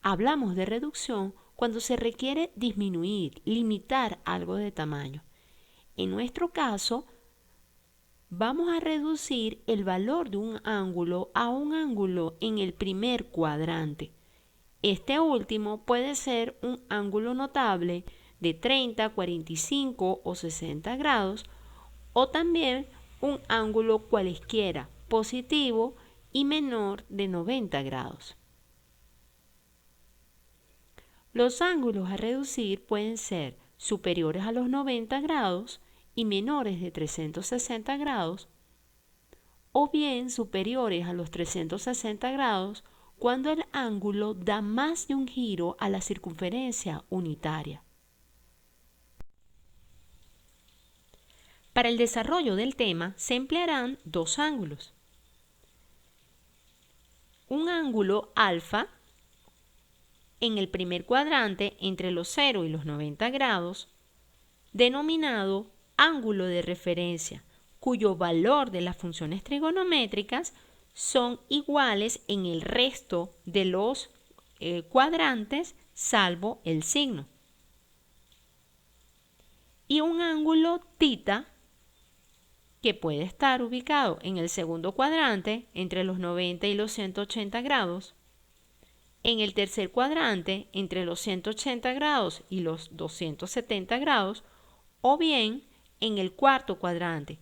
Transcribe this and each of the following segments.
hablamos de reducción cuando se requiere disminuir, limitar algo de tamaño. En nuestro caso, vamos a reducir el valor de un ángulo a un ángulo en el primer cuadrante. Este último puede ser un ángulo notable de 30, 45 o 60 grados o también un ángulo cualesquiera, positivo y menor de 90 grados. Los ángulos a reducir pueden ser superiores a los 90 grados y menores de 360 grados, o bien superiores a los 360 grados cuando el ángulo da más de un giro a la circunferencia unitaria. Para el desarrollo del tema se emplearán dos ángulos. Un ángulo alfa en el primer cuadrante entre los 0 y los 90 grados, denominado ángulo de referencia, cuyo valor de las funciones trigonométricas son iguales en el resto de los cuadrantes, salvo el signo. Y un ángulo θ, que puede estar ubicado en el segundo cuadrante entre los 90 y los 180 grados, en el tercer cuadrante entre los 180 grados y los 270 grados, o bien en el cuarto cuadrante,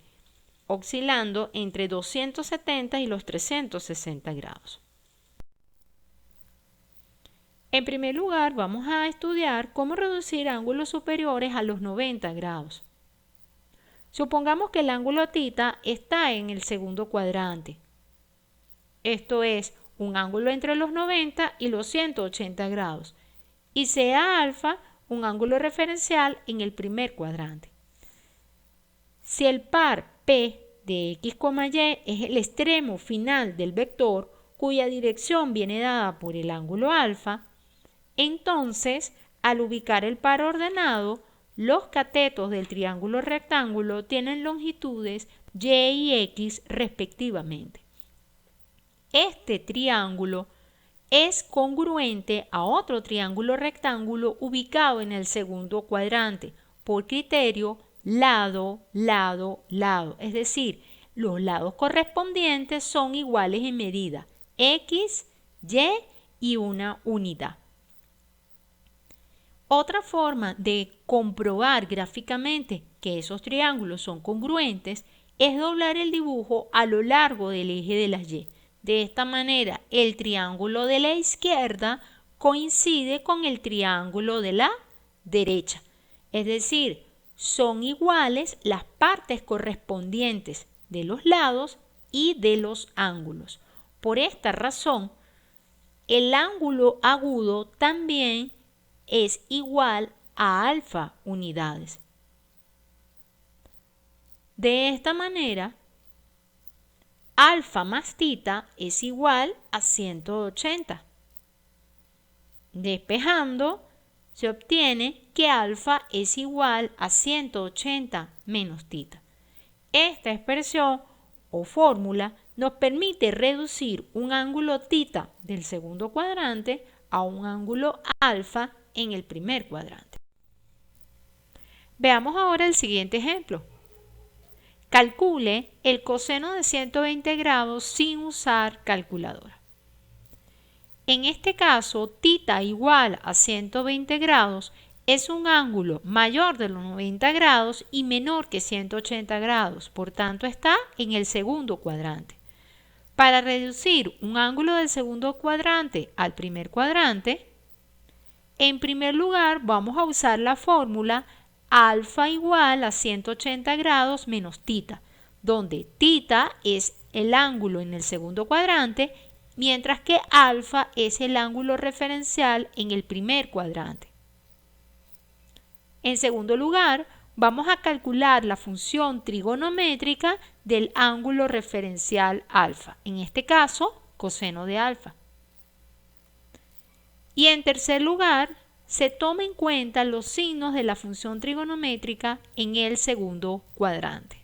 oscilando entre 270 y los 360 grados. En primer lugar, vamos a estudiar cómo reducir ángulos superiores a los 90 grados. Supongamos que el ángulo θ está en el segundo cuadrante. Esto es un ángulo entre los 90 y los 180 grados, y sea alfa un ángulo referencial en el primer cuadrante. Si el par P de x, y es el extremo final del vector cuya dirección viene dada por el ángulo alfa, entonces al ubicar el par ordenado, los catetos del triángulo rectángulo tienen longitudes y y x respectivamente. Este triángulo es congruente a otro triángulo rectángulo ubicado en el segundo cuadrante por criterio lado, lado, lado. Es decir, los lados correspondientes son iguales en medida, x, y una unidad. Otra forma de comprobar gráficamente que esos triángulos son congruentes es doblar el dibujo a lo largo del eje de las y. De esta manera, el triángulo de la izquierda coincide con el triángulo de la derecha. Es decir, son iguales las partes correspondientes de los lados y de los ángulos. Por esta razón, el ángulo agudo también es igual a alfa unidades. De esta manera, alfa más θ es igual a 180. Despejando, se obtiene que alfa es igual a 180 menos θ. Esta expresión o fórmula nos permite reducir un ángulo θ del segundo cuadrante a un ángulo alfa en el primer cuadrante. Veamos ahora el siguiente ejemplo. Calcule el coseno de 120 grados sin usar calculadora. En este caso, θ igual a 120 grados es un ángulo mayor de los 90 grados y menor que 180 grados, por tanto está en el segundo cuadrante. Para reducir un ángulo del segundo cuadrante al primer cuadrante, en primer lugar vamos a usar la fórmula alfa igual a 180 grados menos θ, donde θ es el ángulo en el segundo cuadrante, mientras que alfa es el ángulo referencial en el primer cuadrante. En segundo lugar, vamos a calcular la función trigonométrica del ángulo referencial alfa, en este caso, coseno de alfa. Y en tercer lugar, se toma en cuenta los signos de la función trigonométrica en el segundo cuadrante.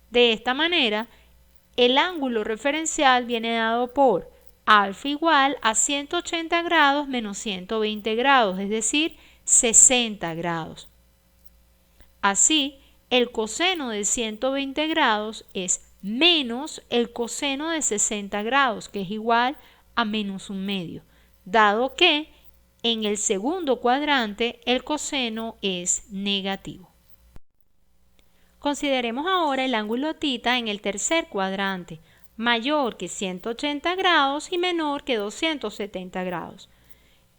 De esta manera, el ángulo referencial viene dado por alfa igual a 180 grados menos 120 grados, es decir, 60 grados. Así, el coseno de 120 grados es menos el coseno de 60 grados, que es igual a menos 1/2, dado que en el segundo cuadrante el coseno es negativo. Consideremos ahora el ángulo θ en el tercer cuadrante, mayor que 180 grados y menor que 270 grados,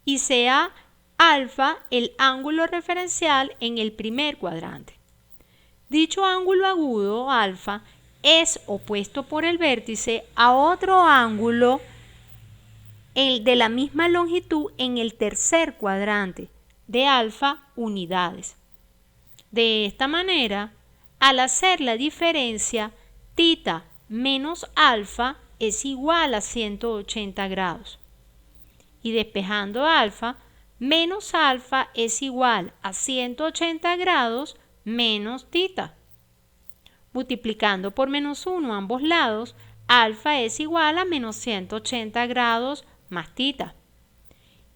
y sea alfa el ángulo referencial en el primer cuadrante. Dicho ángulo agudo, alfa, es opuesto por el vértice a otro ángulo de la misma longitud en el tercer cuadrante, de alfa unidades. De esta manera, al hacer la diferencia, θ menos alfa es igual a 180 grados. Y despejando alfa, menos alfa es igual a 180 grados menos θ. Multiplicando por menos 1 a ambos lados, alfa es igual a menos 180 grados más θ.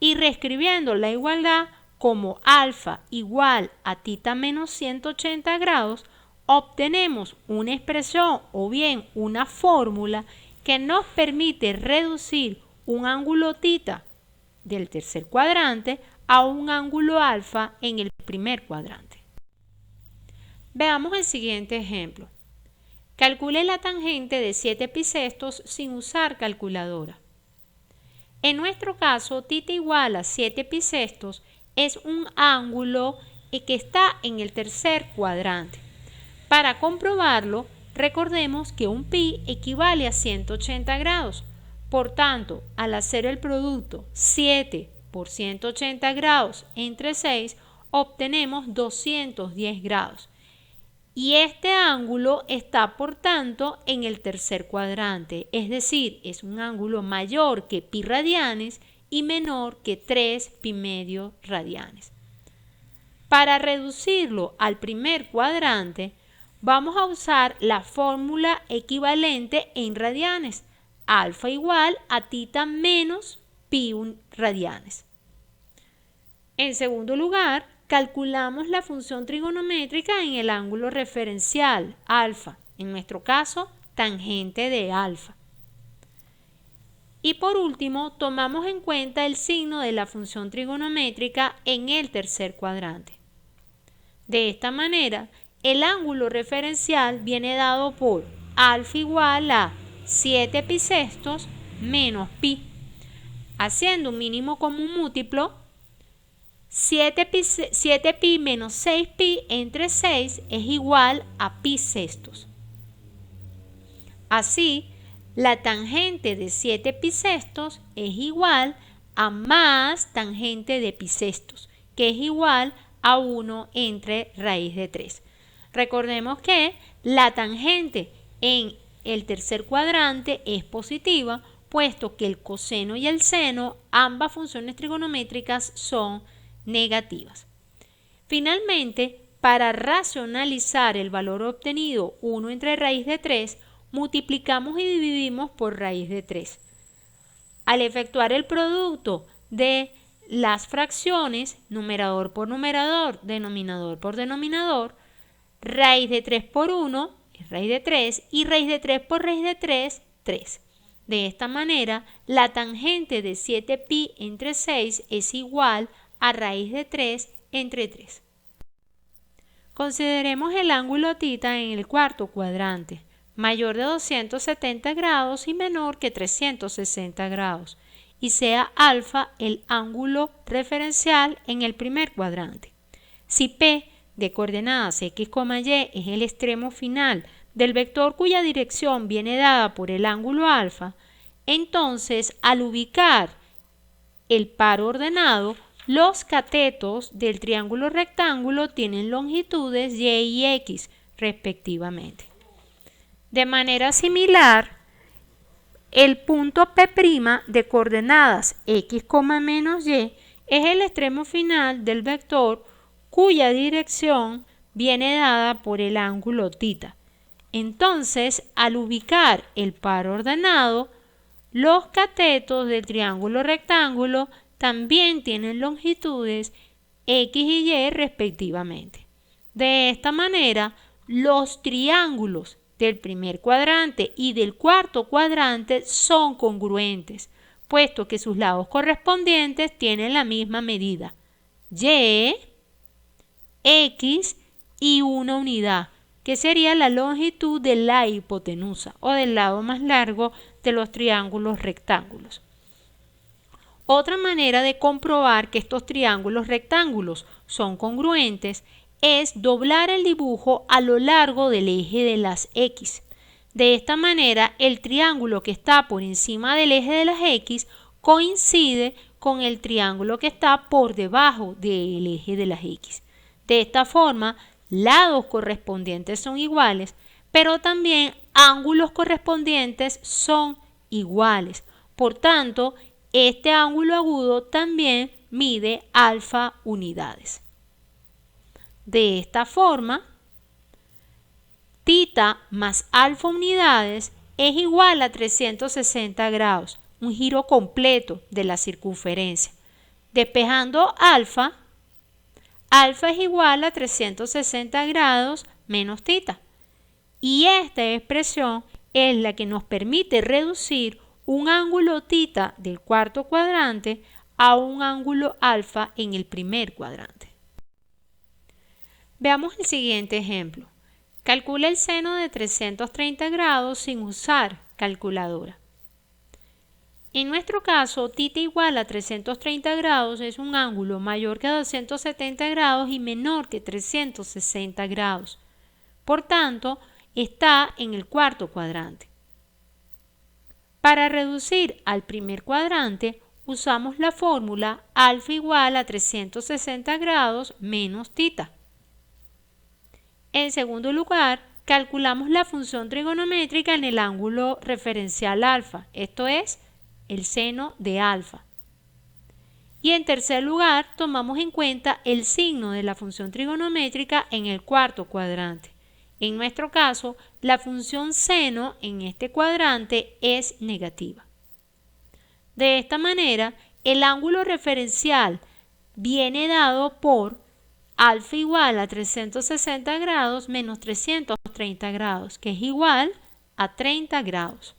Y reescribiendo la igualdad como alfa igual a θ menos 180 grados, obtenemos una expresión o bien una fórmula que nos permite reducir un ángulo θ del tercer cuadrante a un ángulo alfa en el primer cuadrante. Veamos el siguiente ejemplo. Calcule la tangente de 7 pisestos sin usar calculadora. En nuestro caso, θ igual a 7 pisestos es un ángulo que está en el tercer cuadrante. Para comprobarlo, recordemos que un pi equivale a 180 grados. Por tanto, al hacer el producto 7 por 180 grados entre 6, obtenemos 210 grados. Y este ángulo está, por tanto, en el tercer cuadrante, es decir, es un ángulo mayor que pi radianes y menor que 3 pi medio radianes. Para reducirlo al primer cuadrante, vamos a usar la fórmula equivalente en radianes, alfa igual a θ menos pi radianes. En segundo lugar, calculamos la función trigonométrica en el ángulo referencial, alfa, en nuestro caso, tangente de alfa. Y por último, tomamos en cuenta el signo de la función trigonométrica en el tercer cuadrante. De esta manera, el ángulo referencial viene dado por alfa igual a 7 pisestos menos pi. Haciendo un mínimo común múltiplo, 7 pi menos 6 pi entre 6 es igual a pi sextos. Así, la tangente de 7 pi sextos es igual a más tangente de pi sextos, que es igual a 1 entre raíz de 3. Recordemos que la tangente en el tercer cuadrante es positiva, puesto que el coseno y el seno, ambas funciones trigonométricas, son negativas. Finalmente, para racionalizar el valor obtenido 1 entre raíz de 3, multiplicamos y dividimos por raíz de 3. Al efectuar el producto de las fracciones, numerador por numerador, denominador por denominador, raíz de 3 por 1 es raíz de 3 y raíz de 3 por raíz de 3, 3. De esta manera, la tangente de 7 pi entre 6 es igual a raíz de 3 entre 3. Consideremos el ángulo θ en el cuarto cuadrante, mayor de 270 grados y menor que 360 grados, y sea alfa el ángulo referencial en el primer cuadrante. Si P de coordenadas x, y es el extremo final del vector cuya dirección viene dada por el ángulo alfa, entonces al ubicar el par ordenado, los catetos del triángulo rectángulo tienen longitudes y y x respectivamente. De manera similar, el punto P' de coordenadas x, y es el extremo final del vector cuya dirección viene dada por el ángulo θ. Entonces, al ubicar el par ordenado, Los catetos del triángulo rectángulo también tienen longitudes X y Y respectivamente. De esta manera, los triángulos del primer cuadrante y del cuarto cuadrante son congruentes, puesto que sus lados correspondientes tienen la misma medida, Y, X y una unidad, que sería la longitud de la hipotenusa o del lado más largo de los triángulos rectángulos. Otra manera de comprobar que estos triángulos rectángulos son congruentes es doblar el dibujo a lo largo del eje de las X. De esta manera, el triángulo que está por encima del eje de las X coincide con el triángulo que está por debajo del eje de las X. De esta forma, lados correspondientes son iguales, pero también ángulos correspondientes son iguales. Por tanto, este ángulo agudo también mide alfa unidades. De esta forma, θ más alfa unidades es igual a 360 grados, un giro completo de la circunferencia. Despejando alfa es igual a 360 grados menos θ. Y esta expresión es la que nos permite reducir un ángulo θ del cuarto cuadrante a un ángulo alfa en el primer cuadrante. Veamos el siguiente ejemplo. Calcula el seno de 330 grados sin usar calculadora. En nuestro caso, θ igual a 330 grados es un ángulo mayor que 270 grados y menor que 360 grados. Por tanto, está en el cuarto cuadrante. Para reducir al primer cuadrante, usamos la fórmula alfa igual a 360 grados menos θ. En segundo lugar, calculamos la función trigonométrica en el ángulo referencial alfa, esto es, el seno de alfa. Y en tercer lugar, tomamos en cuenta el signo de la función trigonométrica en el cuarto cuadrante. En nuestro caso, la función seno en este cuadrante es negativa. De esta manera, el ángulo referencial viene dado por alfa igual a 360 grados menos 330 grados, que es igual a 30 grados.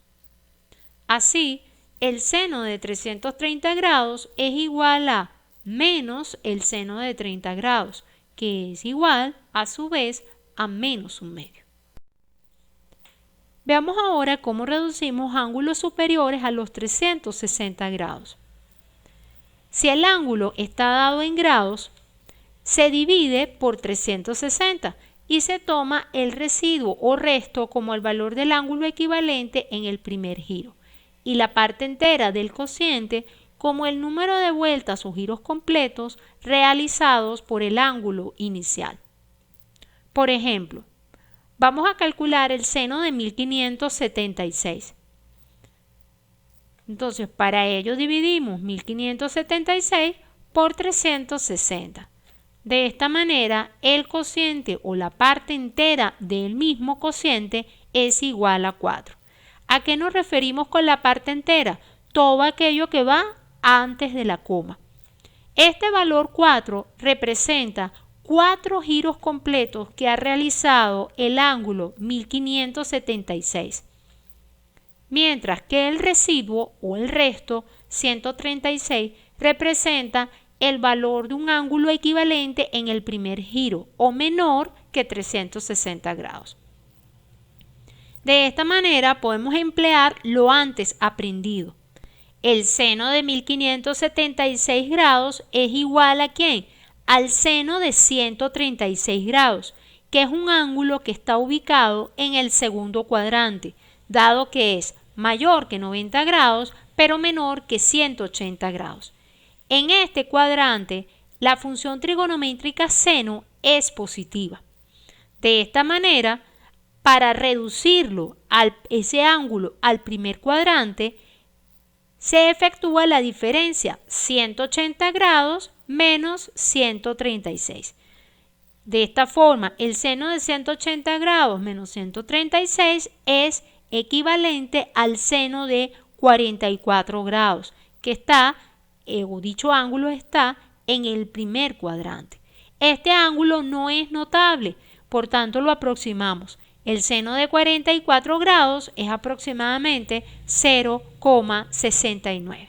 Así, el seno de 330 grados es igual a menos el seno de 30 grados, que es igual, a su vez, a menos 1/2. Veamos ahora cómo reducimos ángulos superiores a los 360 grados. Si el ángulo está dado en grados, se divide por 360 y se toma el residuo o resto como el valor del ángulo equivalente en el primer giro y la parte entera del cociente como el número de vueltas o giros completos realizados por el ángulo inicial. Por ejemplo, vamos a calcular el seno de 1576. Entonces, para ello dividimos 1576 por 360. De esta manera, el cociente o la parte entera del mismo cociente es igual a 4. ¿A qué nos referimos con la parte entera? Todo aquello que va antes de la coma. Este valor 4 representa 4 giros completos que ha realizado el ángulo 1576, mientras que el residuo o el resto 136 representa el valor de un ángulo equivalente en el primer giro o menor que 360 grados. De esta manera podemos emplear lo antes aprendido. El seno de 1576 grados es igual a ¿quién? Al seno de 136 grados, que es un ángulo que está ubicado en el segundo cuadrante, dado que es mayor que 90 grados, pero menor que 180 grados. En este cuadrante, la función trigonométrica seno es positiva. De esta manera, para reducirlo ese ángulo al primer cuadrante, se efectúa la diferencia 180 grados menos 136. De esta forma, el seno de 180 grados menos 136 es equivalente al seno de 44 grados, que está, o dicho ángulo está en el primer cuadrante. Este ángulo no es notable, por tanto lo aproximamos. El seno de 44 grados es aproximadamente 0,69.